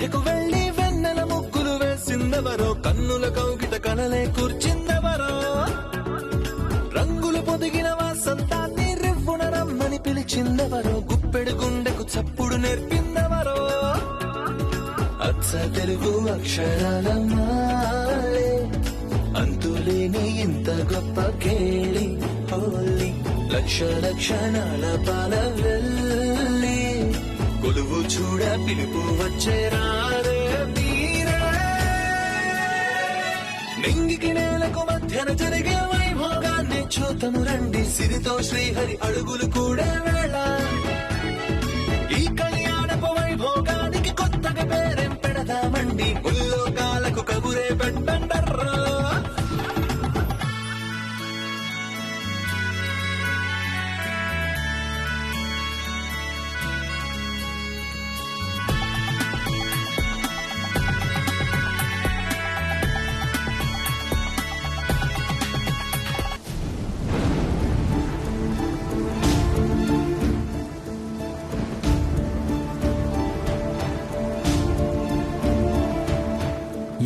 మధ్యకు వెళ్లి వెన్నెల ముగ్గులు వేసిందెవరో, కన్నుల కౌగిట కలలే కూర్చిందెవరో, రంగులు పొదిగిన వాసంతాన్ని రివ్వున రమ్మని పిలిచిందెవరో, గుప్పెడు గుండెకు చప్పుడు నేర్పిందెవరో, అచ్చ తెలుగు అక్షరాల మాలే అంతులేని ఇంత గొప్ప కేళి హోలీ, లక్ష లక్షణాల పాల వెళ్ళి కొలువు చూడ పిలుపు వచ్చే రారే మీరే, నింగికి నేలకు మధ్యన జరిగే వైభోగాన్ని చూతము రండి, సిరితో శ్రీహరి అడుగులు కూడా వేళ, ఈ కళ్యాణపు వైభోగానికి కొత్తగా పేరేం పెడదామండి, ముల్లోకాలకు కబురే పెట్టండర్రా.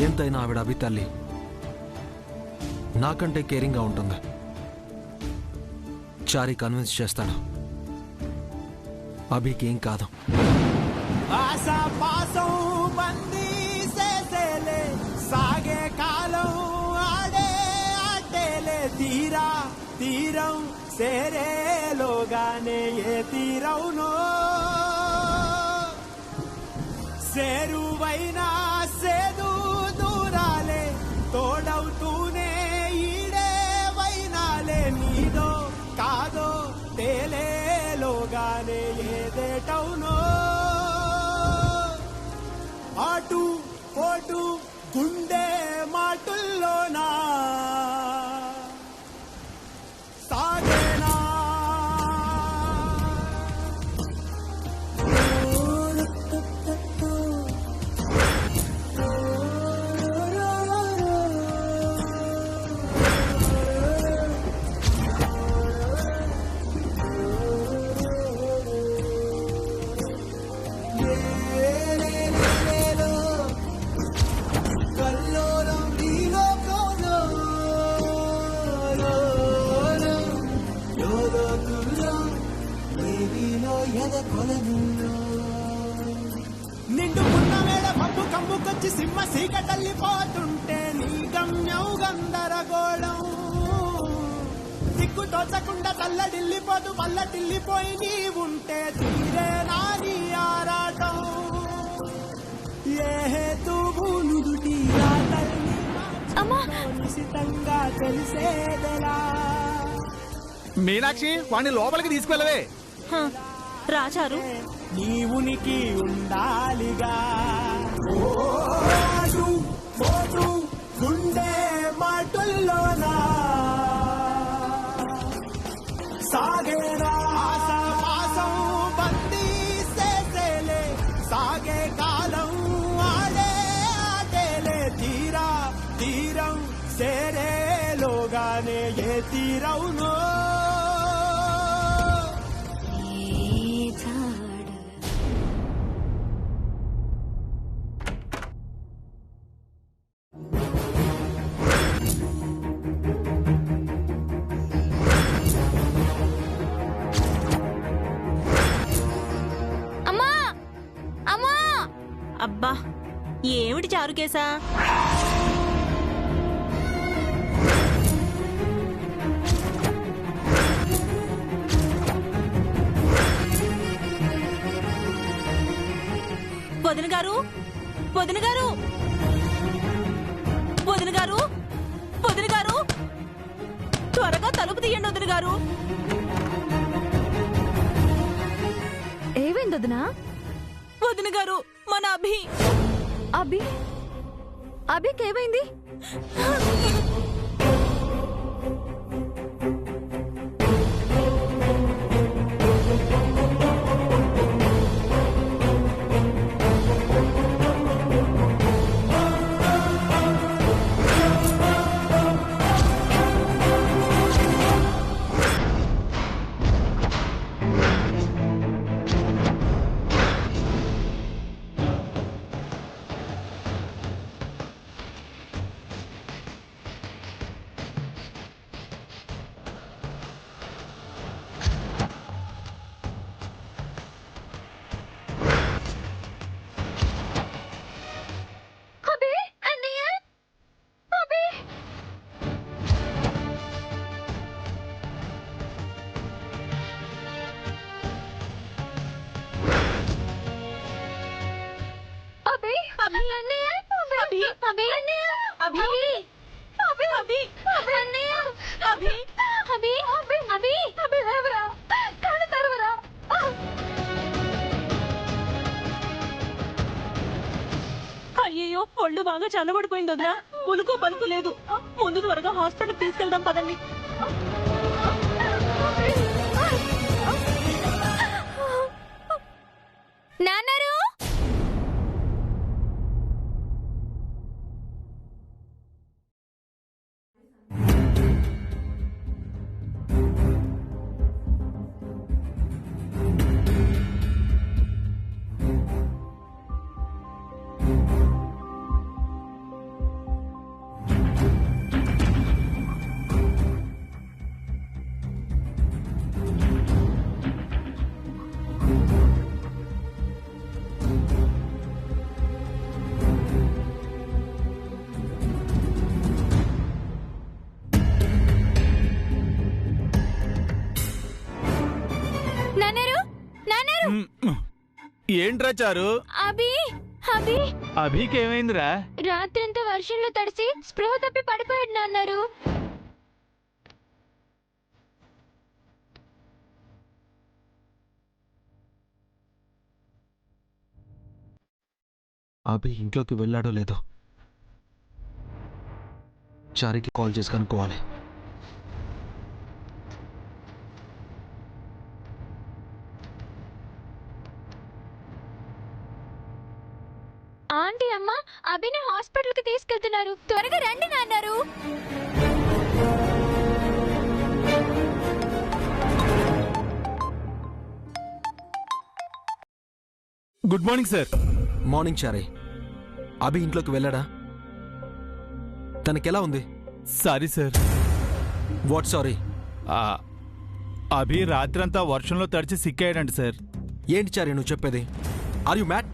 ఎంతైనా ఆవిడ అభి తల్లి, నాకంటే కేరింగ్గా ఉంటుంది. చారి కన్విన్స్ చేస్తాను, అభికి ఏం కాదు. సాగే కాలం ఆడే ఆటేలే, తీరా తీరం సేరేలోగానే ఏ తీరవునో, సేరువైనా సేదు దూరాలే తోడవుతూనే ఈడే వైనాలే, నీదో కాదో తేలేలోగానే ఏదేటవునో, అటు పోటు గుండె మాటుల్లోనా సాగేనా, నిండుకున్న వేళ పప్పు కమ్ముకొచ్చి సింహ సీకటల్లిపోతుంటే, నీ గమ్యం గందరగోళం, దిక్కు తోచకుండా తల్లడిల్లిపోతూ పల్లటిల్లిపోయి నీ ఉంటే, తీరే నాని ఆరాటం, ఏ హేతువులు దుటిరా తల్లి నిశితంగా తెలిసేదెలా. మీనాక్షి, వాణ్ణి లోపలికి తీసుకెళ్ళవే. రాజారు, నీ ఉనికి ఉండాలిగా, గుండె మాటుల్లోనా సాగేరా ఆసం బందీ సేసేలే, సాగే కాలం ఆడే ఆటేలే, తీరా తీరం సేరేలోగానే ఏ తీరవునో. అబ్బా ఏమిటి చారుకేశా? వదిన గారు, వదిన గారు, వదిన గారు, వదిన గారు, త్వరగా తలుపు తీయండి వదిన గారు. ఏమైంది వదినా? వదిన గారు, మన అభి అభి అభికి ఏమైంది? అభి అన్నయ్య అభి అభి అన్నయ్య అభి అభి అభి అన్నయ్య అభి అభి అభి అభి అభి లేవరా కళ్ళు తెరవరా. అయ్యయ్యో ఒళ్ళు బాగా చల్లబడిపోయింది వదినా. ఉలుకు పలుకు లేదు. ముందు త్వరగా హాస్పిటల్ తీసుకెళ్దాం పదండి. నాన్నారు నాన్నారు నాన్నారు ఏంట్రా చారు? అభి అభి అభికేమైందిరా? రాత్రంతా వర్షంలో తడిసి స్పృహ తప్పి పడిపోయాడు నాన్నారు. అభి ఇంట్లోకి వెళ్ళాడో లేదో చారికి కాల్ చేసి కనుక్కోవాలి. ఆంటీ అమ్మ అభిని హాస్పిటల్ కి తీసుకెళ్తున్నారు, త్వరగా రండి నాన్నారు. Good morning sir. Morning Chari. Abhi ఇంట్లోకి వెళ్ళాడా? తనకెలా ఉంది? Sorry sir. What sorry? Abhi రాత్రంతా వర్షంలో తడిచి సిక్కాడండి సార్. ఏంటి చారి నువ్వు చెప్పేది? Are you mad?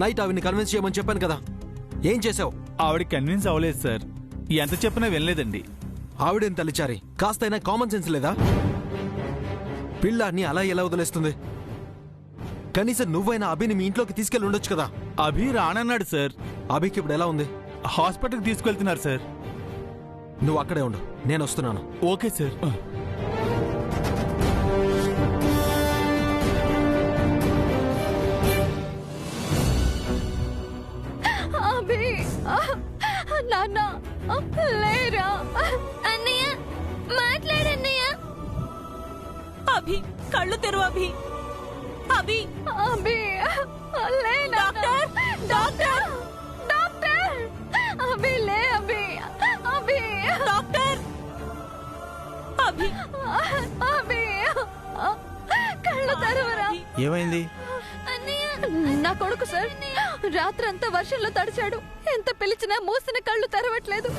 నైట్ ఆవిడ్ని కన్విన్స్ చేయమని చెప్పాను కదా, ఏం చేసావు? ఆవిడ కన్విన్స్ అవ్వలేదు సార్. ఎంత చెప్పినా వినలేదండి. ఆవిడేం తల్లి చారి, కాస్తైనా కామన్ సెన్స్ లేదా? పిల్లాన్ని అలా ఎలా వదిలేస్తుంది? కనీసం నువ్వైనా అభిని మీ ఇంట్లోకి తీసుకెళ్ళి ఉండొచ్చు కదా. అభి రానన్నాడు సార్. అభికి ఇప్పుడు ఎలా ఉంది? హాస్పిటల్కి తీసుకెళ్తున్నారు సార్. నువ్వు అక్కడే ఉండు, నేను వస్తున్నాను. Okay sir. అభి నాన్న లేరా? అన్నయ్య మాట్లాడన్నయ్య. అభి కళ్ళు తెరువు అభి. అభి అభి లే డాక్టర్ డాక్టర్ డాక్టర్. అభి లే అభి అభి డాక్టర్. అభి అభి కళ్ళు తెరవరా. ఏమైంది? నా కొడుకు సార్ రాత్రంతా వర్షంలో తడిచాడు. ఎంత పిలిచినా మూసిన కళ్ళు తెరవట్లేదు,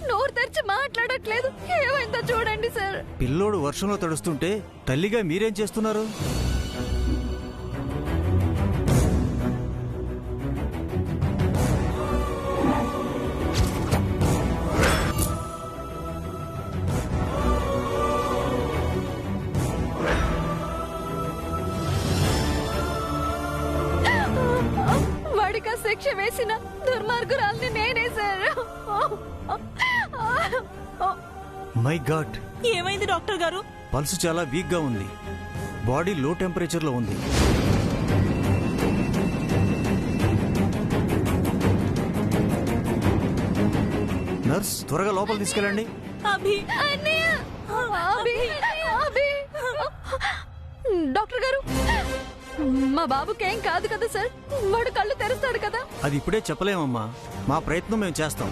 నోరు తెరిచి మాట్లాడట్లేదు. ఏమైందో చూడండి సార్. పిల్లోడు వర్షంలో తడుస్తుంటే తల్లిగా మీరేం చేస్తున్నారు? వాడికి శిక్ష వేసిన దుర్మార్గురాల్ని నేనే సార్. మై గాడ్, ఏమైంది డాక్టర్ గారు? పల్స్ చాలా వీక్ గా ఉంది. బాడీ లో టెంపరేచర్ లో ఉంది. నర్స్ త్వరగా లోపల తీసుకెళ్ళండి. అభి అన్నయ్య అభి అభి. డాక్టర్ గారు మా బాబుకేం కాదు కదా సార్? వాడు కళ్ళు తెరుస్తాడు కదా? అది ఇప్పుడే చెప్పలేమమ్మా, మా ప్రయత్నం మేము చేస్తాం.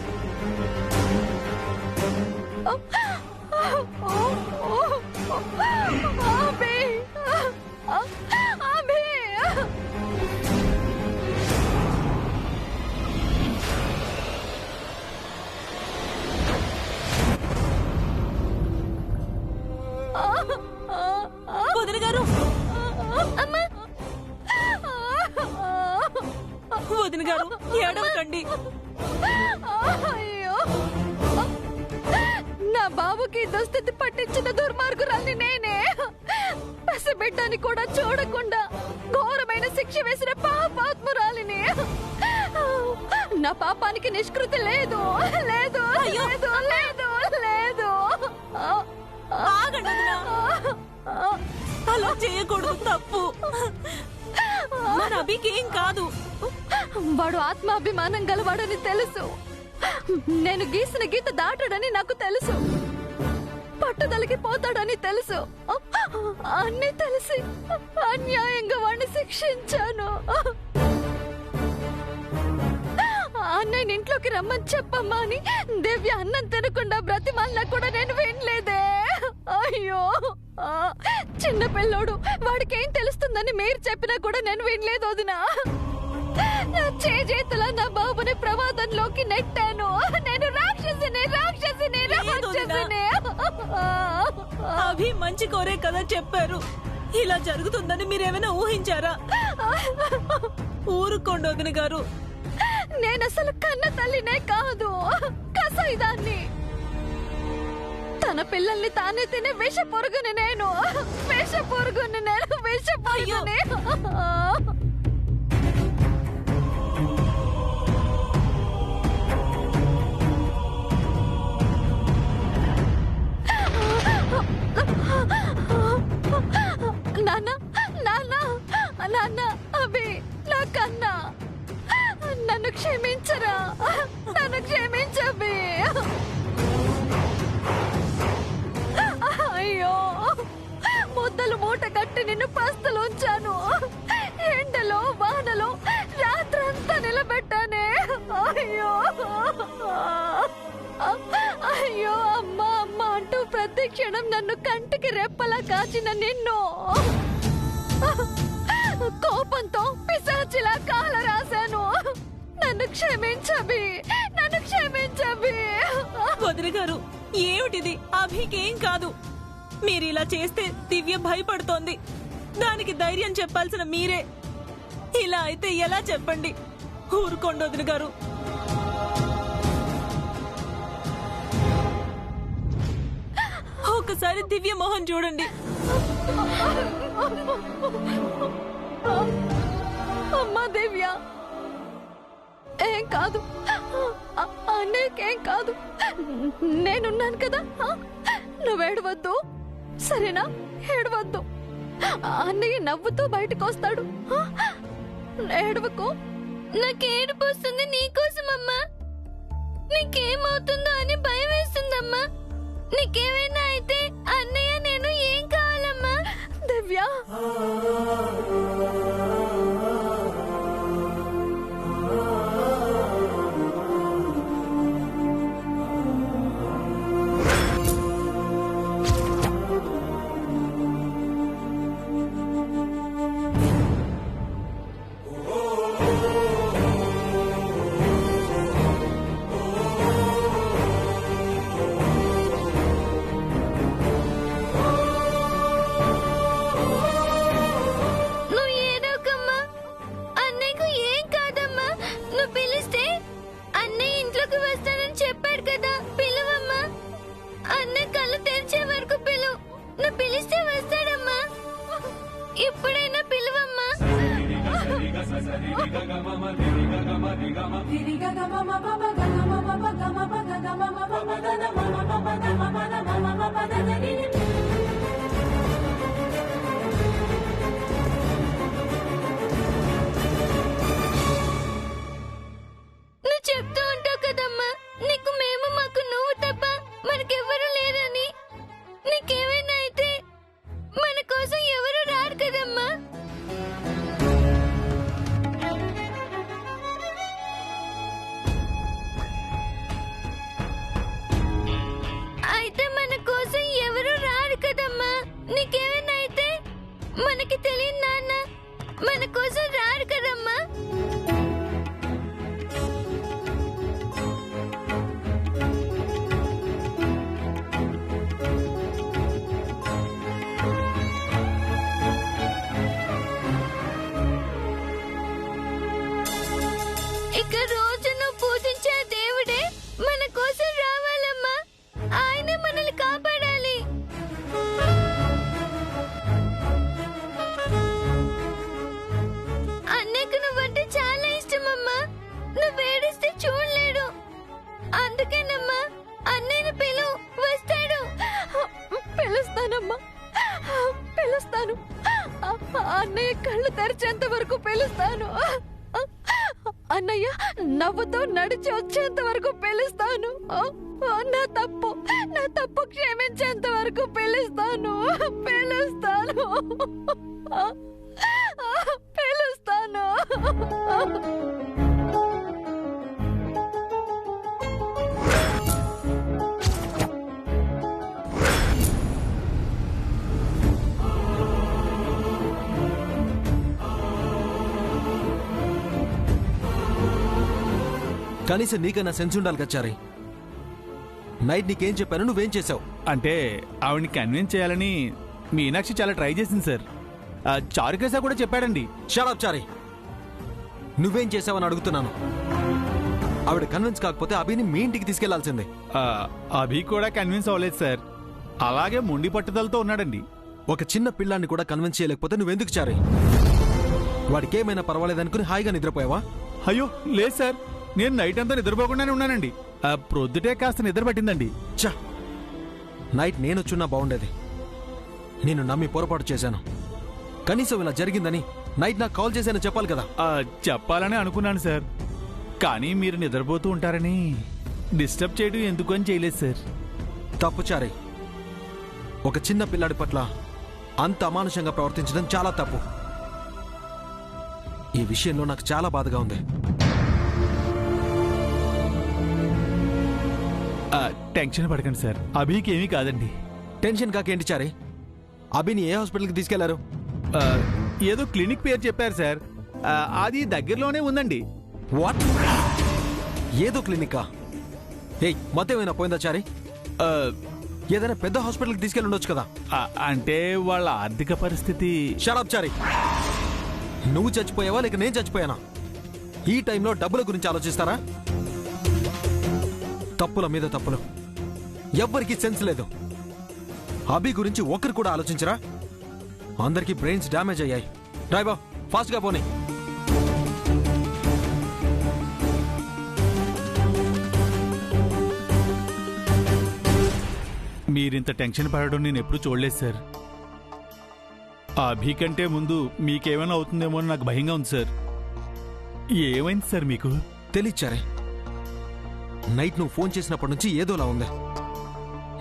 అభి అభి. వదిన గారు. అమ్మా వదిన గారు ఏడవకండి. అయ్యో, నా బాబుకి దుస్థితి పట్టించిన దుర్మార్గురాల్ని నేనే. పసిబిడ్డని కూడా చూడకుండా ఘోరమైన శిక్ష వేసిన పాపాత్మురాలిని నా పాపానికి నిష్కృతి లేదు లేదు లేదు లేదు లేదు ఆగండి వదినా. అలా చేయకూడదు, తప్పు. మన అభికేం కాదు. వాడు ఆత్మాభిమానం గలవాడని తెలుసు. నేను గీసిన గీత దాటడని నాకు తెలుసు. పట్టుదలకి పోతాడని తెలుసు. అన్నీ తెలిసి అన్యాయంగా వాడిని శిక్షించాను. అన్నయ్య ఇంట్లోకి రమ్మని చెప్పమ్మా అని దివ్య అన్నం తినకుండా బ్రతిమాలినా కూడా నేను వినలేదే. అయ్యో, చిన్న పిల్లోడు, వాడికి ఏం తెలుస్తుందని మీరు చెప్పినా కూడా నేను వినలేదు వదినా. నా చేతుల నా బాబుని ప్రమాదంలోకి నెట్టాను. నేను రాక్షసిని రాక్షసిని రాక్షసిని. అభి మంచి కోరే కదా చెప్పారు. ఇలా జరుగుతుందని మీరేమైనా ఊహించారా? ఊరుకోండి వదిన గారు. నేనసలు కన్న తల్లినే కాదు, కసాయిదాన్ని. తన పిల్లల్ని తానే తినే విష పొరుగుని నేను. విష పొరుగుని నేను, విష పొరుగుని. నాన్న నాన్న నాన్న, అభి నా కన్నా, నన్ను క్షమించరా, నన్ను క్షమించబి. అయ్యో, ముద్దలు మూట కట్టి నిన్ను పస్తులు ఉంచాను. ఎండలో వానలో రాత్రంతా నిలబెట్టానే. అయ్యో అయ్యో, అమ్మ అమ్మ అంటూ ప్రతి క్షణం నన్ను కంటికి రెప్పలా కాచిన నిన్ను కోపంతో పిశాచిలా కాల రాశాను. నన్ను క్షమించబి, నన్ను క్షమించబి. వదిన గారు, ఏమిటిది? అభికేం కాదు. మీరు ఇలా చేస్తే దివ్య భయపడుతోంది. దానికి ధైర్యం చెప్పాల్సిన మీరే. ఇలా అయితే ఎలా చెప్పండి? ఊరుకోండి వదిన గారు. ఒకసారి దివ్య మోహన్ చూడండి. అమ్మా దివ్య, ఏం కాదు, అన్నయ్యకేం కాదు. నేనున్నాను కదా. నువ్వేడవద్దు, సరేనా? ఏడవద్దు. అన్నయ్య నవ్వుతూ బయటకు వస్తాడు. ఏడవకు. నాకేడుపు వస్తుంది నీకోసమమ్మా. నీకేమవుతుందో అని భయం వేస్తుందమ్మా. నీకేమైనా అయితే అన్నయ్య నేను ఏం కావాలమ్మా? దివ్య, ఇప్పుడైనా పిలువమ్మా. నువ్వు చెప్తూ ఉంటావు కదమ్మా, నీకు మేము, మాకు నువ్వు తప్ప మనకెవ్వరూ లేరని. నీకేమైనా అయితే మన కోసం ఎవరు రారు కదమ్మా. అయితే మన కోసం ఎవరు రారు. అన్నయ్య నవ్వుతూ నడిచి వచ్చేంత వరకు పిలుస్తాను. నా తప్పు క్షమించేంత వరకు పిలుస్తాను. కనీసం నీకన్నా సెన్స్ ఉండాలి కచ్చారి. నైట్ నీకేం చెప్పాను, నువ్వేం చేసావు? అంటే ఆవిడ్ని కన్విన్స్ చేయాలని మీనాక్షి చాలా ట్రై చేసింది సార్. చారుకేశా కూడా చెప్పాడండి. షడప్ చారి, నువ్వేం చేసావని అడుగుతున్నాను. ఆవిడ కన్విన్స్ కాకపోతే అభిని మీ ఇంటికి తీసుకెళ్లాల్సిందే. అభి కూడా కన్విన్స్ అవ్వలేదు సార్. అలాగే మొండి పట్టుదలతో ఉన్నాడండి. ఒక చిన్న పిల్లాన్ని కూడా కన్విన్స్ చేయలేకపోతే నువ్వెందుకు చారి? వాడికి ఏమైనా పర్వాలేదనుకుని హాయిగా నిద్రపోయావా? అయ్యో లేదు సార్, నేను నైట్ అంతా నిద్రపోకుండానే ఉన్నానండి. ప్రొద్దుటే కాస్త నిద్ర పట్టిందండి. చా, నైట్ నేనొచ్చున్నా బాగుండేది. నేను నమ్మి పొరపాటు చేశాను. కనీసం ఇలా జరిగిందని నైట్ నాకు కాల్ చేశాను చెప్పాలి కదా. చెప్పాలని అనుకున్నాను సార్, కానీ మీరు నిద్రపోతూ ఉంటారని డిస్టర్బ్ చేయడం ఎందుకు అని చేయలేదు సార్. తప్పు చారి. ఒక చిన్న పిల్లాడి పట్ల అంత అమానుషంగా ప్రవర్తించడం చాలా తప్పు. ఈ విషయంలో నాకు చాలా బాధగా ఉంది. టెన్షన్ పడకండి సార్, అభికి ఏమీ కాదండి. టెన్షన్ కాకేంటి చారి? అభిని ఏ హాస్పిటల్కి తీసుకెళ్లారు? ఏదో క్లినిక్ పేరు చెప్పారు సార్. అది దగ్గరలోనే ఉందండి. వాట్? ఏదో క్లినికా? ఏయ్, మొత్తం ఏమైనా పోయిందా చారి? ఏదైనా పెద్ద హాస్పిటల్కి తీసుకెళ్ళి ఉండొచ్చు కదా. అంటే వాళ్ళ ఆర్థిక పరిస్థితి. షడప్ చారి, నువ్వు చచ్చిపోయావా లేక నేను చచ్చిపోయానా? ఈ టైంలో డబ్బుల గురించి ఆలోచిస్తారా? తప్పుల మీద తప్పులు. ఎవ్వరికీ సెన్స్ లేదు. అభి గురించి ఒక్కరు కూడా ఆలోచించరా? అందరికీ బ్రెయిన్స్ డ్యామేజ్ అయ్యాయి. డ్రైవర్ ఫాస్ట్గా పోనీ. మీరింత టెన్షన్ పడడం నేను ఎప్పుడు చూడలేదు సార్. అభి కంటే ముందు మీకేమైనా అవుతుందేమో అని నాకు భయంగా ఉంది సార్. ఏమైంది సార్ మీకు? తెలియచారే, నైట్ నువ్వు ఫోన్ చేసినప్పటి నుంచి ఏదోలా ఉంది.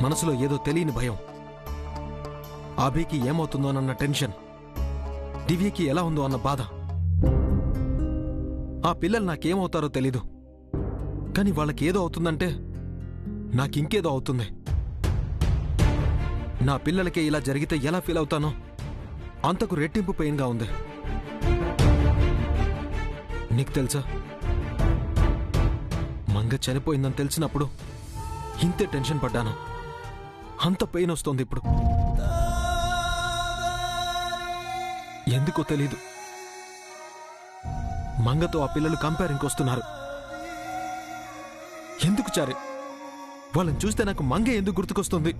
మనసులో ఏదో తెలియని భయం. అభికి ఏమవుతుందోనన్న టెన్షన్, దివ్యకి ఎలా ఉందో అన్న బాధ. ఆ పిల్లలు నాకేమవుతారో తెలీదు, కానీ వాళ్ళకి ఏదో అవుతుందంటే నాకింకేదో అవుతుంది. నా పిల్లలకే ఇలా జరిగితే ఎలా ఫీల్ అవుతానో అంతకు రెట్టింపు పెయిన్గా ఉంది. నీకు తెలుసా, మంగ చనిపోయిందని తెలిసినప్పుడు ఇంతే టెన్షన్ పడ్డాను. అంత పెయిన్ వస్తోంది ఇప్పుడు. ఎందుకో తెలీదు, మంగతో ఆ పిల్లలు కంపేరింగ్ వస్తున్నారు. ఎందుకు చారి? వాళ్ళని చూస్తే నాకు మంగే ఎందుకు గుర్తుకొస్తుంది?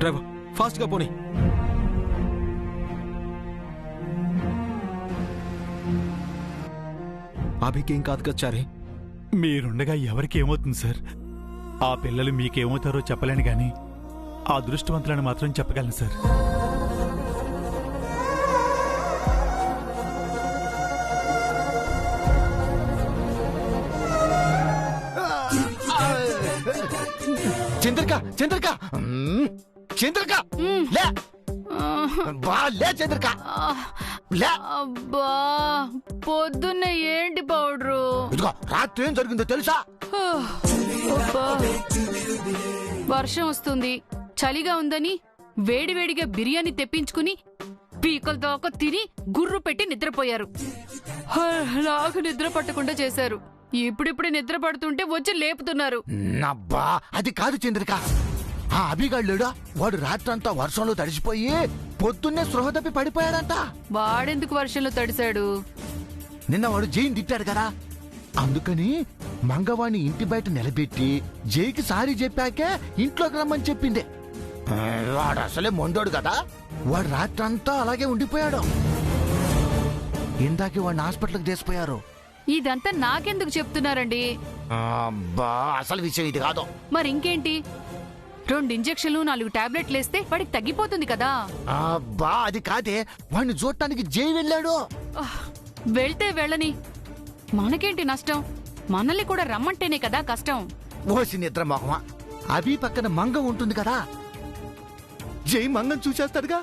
డ్రైవర్ ఫాస్ట్గా పోనీ. అభికేం కాదు కదా చారి? మీరుండగా ఎవరికి ఏమవుతుంది సార్? ఆ పిల్లలు మీకేమవుతారో చెప్పలేను గాని ఆ అదృష్టవంతులను మాత్రం చెప్పగలను సార్. చంద్రిక చంద్రిక చంద్రిక లే బా, లే చంద్రిక లే. అబ్బా, పొద్దున్న ఏంటి పౌడరు? ఇదిగో రాత్రి ఏం జరిగిందో తెలుసా? అబ్బా, వర్షం వస్తుంది, చలిగా ఉందని వేడివేడిగా బిర్యానీ తెప్పించుకుని పీకల దాకా తిని గుర్రు పెట్టి నిద్రపోయారు. నాకు నిద్ర పట్టకుండా చేశారు. ఇప్పుడిప్పుడే నిద్ర పడుతుంటే వచ్చి లేపుతున్నారు. అబ్బా, అది కాదు చంద్రిక. ఆ అభిగాళ్ళుడా, వాడు రాత్రంతా వర్షంలో తడిసిపోయి పొద్దున్నే స్పృహ తప్పి పడిపోయాడంట. వాడెందుకు వర్షంలో తడిశాడు? నిన్న వాడు జైన్ తిట్టాడు కదా, అందుకని మంగవాణ్ణి ఇంటి బయట నిలబెట్టి జైకి సారీ చెప్పాకే ఇంట్లోకి రమ్మని చెప్పింది. వాడు అసలే మొండోడు కదా, వాడు రాత్రంతా అలాగే ఉండిపోయాడు. ఇందాకే వాడిని హాస్పిటల్కి తీసుకుపోయారు. ఇదంతా నాకెందుకు చెప్తున్నారండి? అబ్బా, అసలు విషయం ఇది కాదు. మరి ఇంకేంటి? 2 ఇంజెక్షన్లు 4 టాబ్లెట్లు వేస్తే వాడికి తగ్గిపోతుంది కదా. అబ్బా, అది కాదే, వాడిని చూడటానికి జై వెళ్ళాడు. వెళ్తే వెళ్ళని, మనకేంటి నష్టం? మనల్ని కూడా రమ్మంటేనే కదా కష్టం. ఓసి నిద్ర మొహమా, అభి పక్కన మంగం ఉంటుంది కదా, జై మంగం చూసేస్తాడుగా.